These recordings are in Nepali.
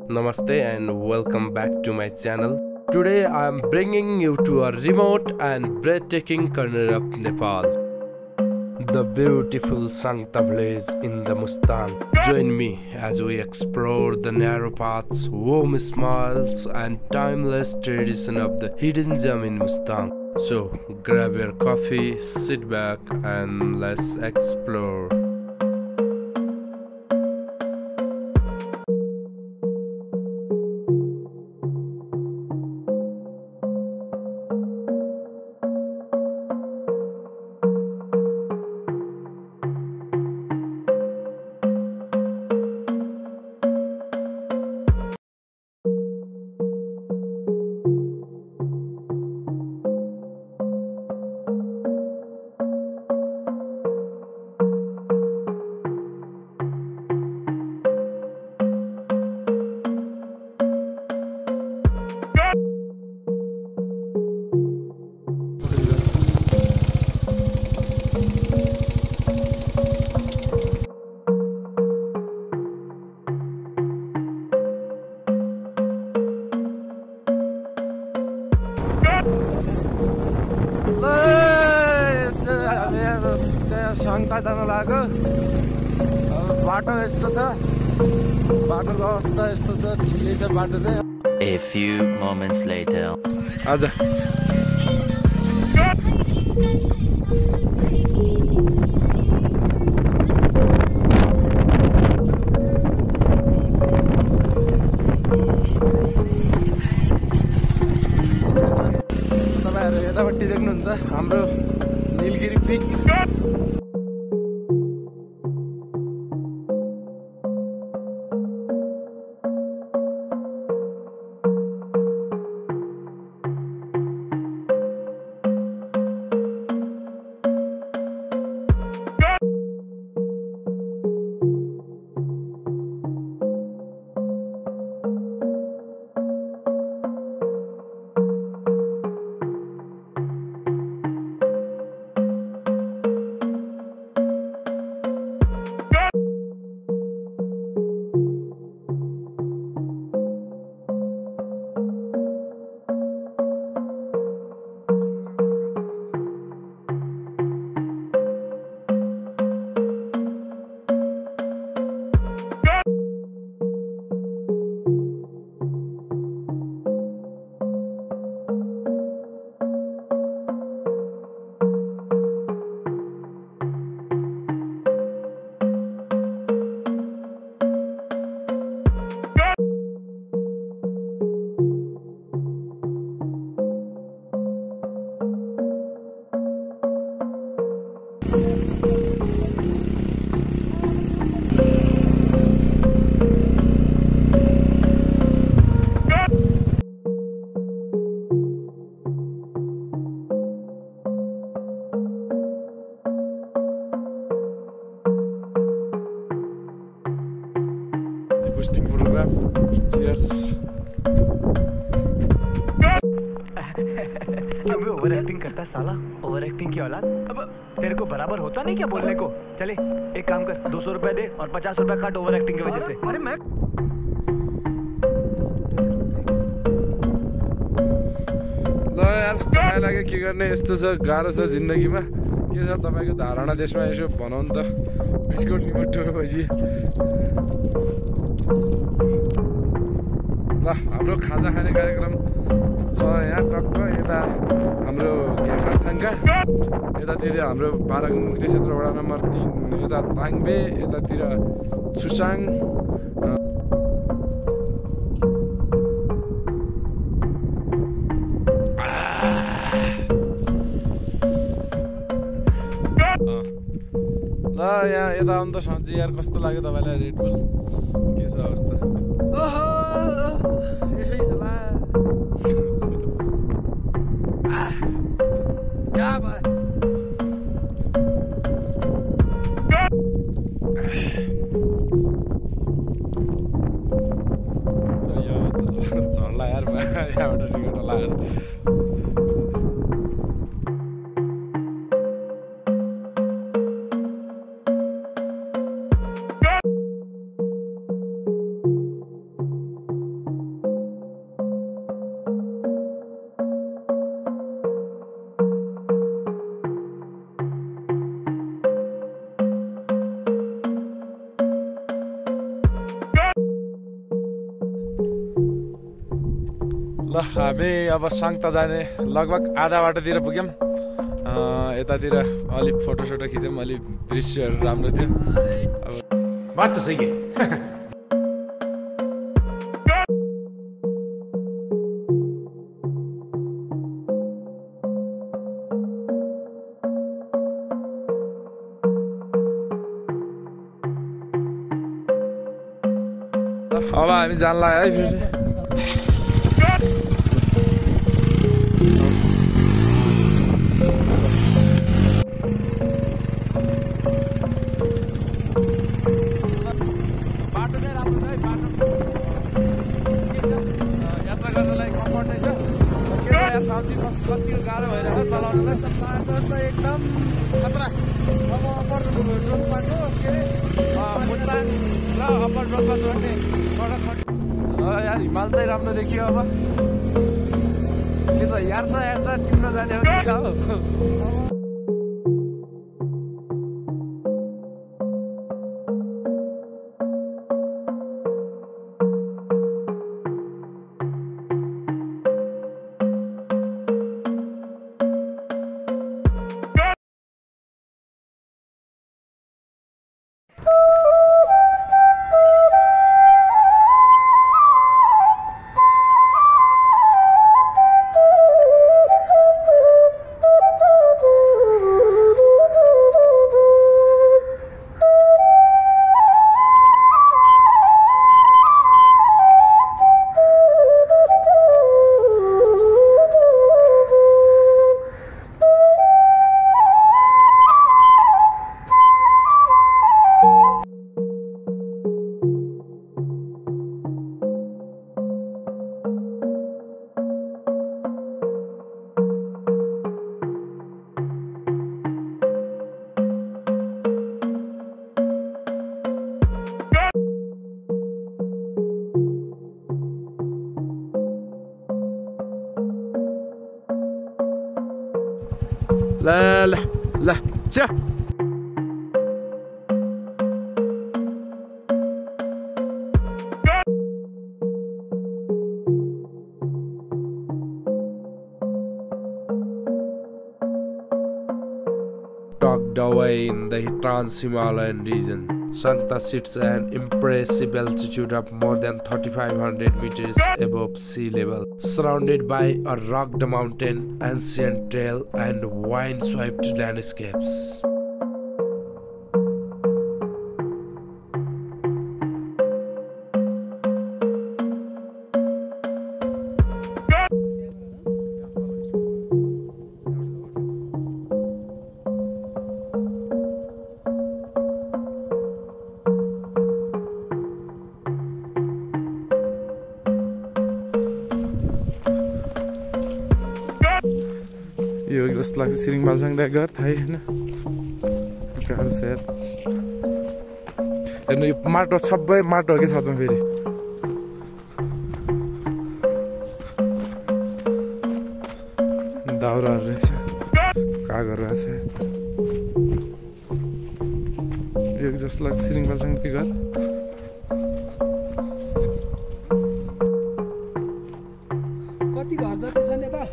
Namaste and welcome back to my channel. Today I am bringing you to a remote and breathtaking corner of Nepal, the beautiful Sangta village in the Mustang. Join me as we explore the narrow paths, warm smiles and timeless tradition of the hidden gem in Mustang. So grab your coffee, sit back and let's explore. Sangta जान लाग्यो अब बाटो यस्तो छ बाटोको अवस्था यस्तो छ ठिकै छ बाटो चाहिँ A few moments later. आजा तपाईहरु यतापट्टि देख्नुहुन्छ हाम्रो Nilgiri peak boosting program. Cheers. क्यों भी ओवर एक्टिंग करता है साला? ओवर एक्टिंग की औलाद। अब तेरे को बराबर होता नहीं क्या बोलने को? चले एक काम कर 200 रुपए दे और 50 रुपए काट ओवर एक्टिंग की वजह से। अरे मैं ल यार तपाईलाई लाग्यो के गर्ने यस्तो छ गाह्रो छ जिन्दगीमा के छ तपाईको धारणा देशमा यसो भनौँ नि त बिस्कुट निमुटो भजी ल हाम्रो खाजा खाने कार्यक्रम छ यहाँ टक्क यता हाम्रो घ्याखाथाङका यतातिर हाम्रो बारागुङ मुक्ति क्षेत्र वडा नम्बर 3 यता ताङबे यतातिर छुसाङ ल यहाँ यता आउनु त सन्जी यार कस्तो लाग्यो तपाईँलाई रेडबुल के छ अवस्था ओहो यसै छ ला क्या भयो झर्ला यार यहाँबाट टिकट लगाएर हामी अब साङ्ता जाने लगभग आधा बाटोतिर पुग्यौँ। यतातिर अलिक फोटोसोटो खिच्यौँ, अलिक दृश्यहरू राम्रो थियो। बात त सही है। अब हामी जान लाग्यो है फेरि। बाटो चाहिँ राम्रो छ है, बाटो यात्रा गर्नलाई कम्फर्ट नै छ। कतिको गाह्रो भइरहेको चलाउनलाई एकदम खतरा। अब अप्पर रोल्पाको के अरे मुस्ताङ र अप्पर रोल्पा जोड्ने सडक यार हिमाल चाहिँ राम्रो देखियो। अब के छ यार छ यात्रा टिप्न जाने हो कि हो। لا لا لا च्या Tucked away in the Trans-Himalayan region, Sankta sits an impressive altitude of more than 3,500 meters above sea level, surrounded by a rugged mountain, ancient trail, and wind-swept landscapes. यो जस्तो लाग्छ सिरिङमालसँग घर थाहै होइन गाह्रो छ यार। हेर्नु यो माटो सबै माटो हो कि साथमा फेरि दाउराहरू रहेछ कागहरू रहेछ। यो जस्तो लाग्छ सिरिङमालसँग घर। कति घर जति छन् यता?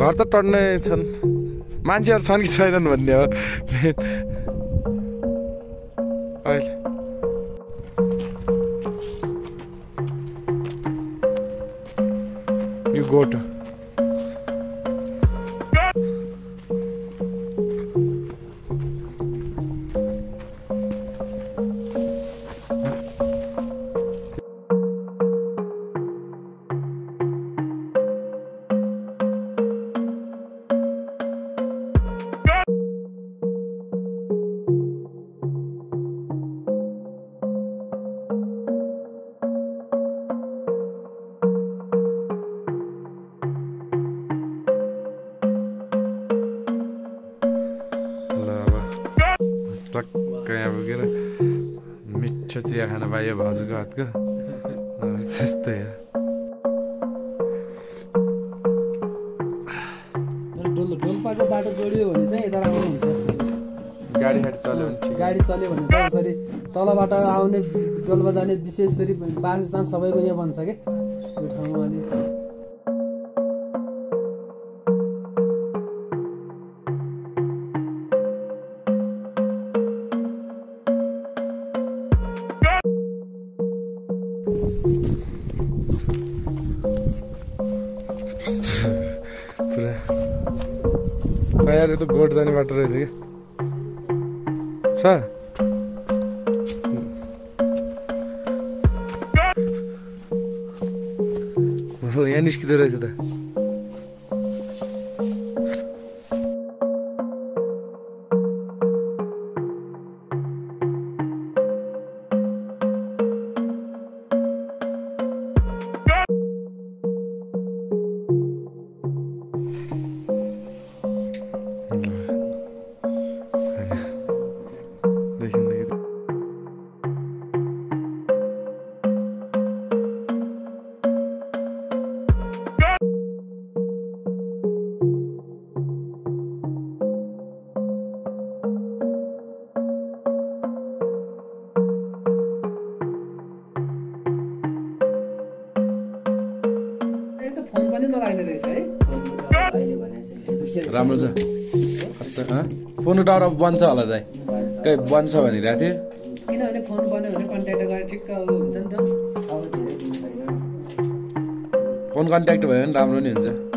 घर त टन्नै छन्, मान्छेहरू छन् कि छैनन् भन्ने हो अहिले। यो गोठ कहाँ पुगेर मिठो चिया खान पाइयो भाउजूको हातको त्यस्तै हो। डोल्पाको बाटो जोडियो भने चाहिँ यता राम्रो हुन्छ। गाडी चल्यो भने ठिक गाडी चल्यो भने त यसरी तलबाट आउने डोल्पा जाने विशेष फेरि वासस्थान सबैको यहाँ बन्छ के यो ठाउँमा अलि पुरा खै त गोठ जाने बाटो रहेछ कि छ यहाँ निस्किँदो रहेछ त फोन पनि नलाग्ने रहेछ है राम्रो छ फोन टावर बन्छ होला दाइ कहीँ बन्छ भनिरहेको थियो किनभने फोन बन्यो भने कन्ट्याक्ट गरेर ठिक्क हुन्छ नि त फोन कन्ट्याक्ट भयो भने राम्रो नि हुन्छ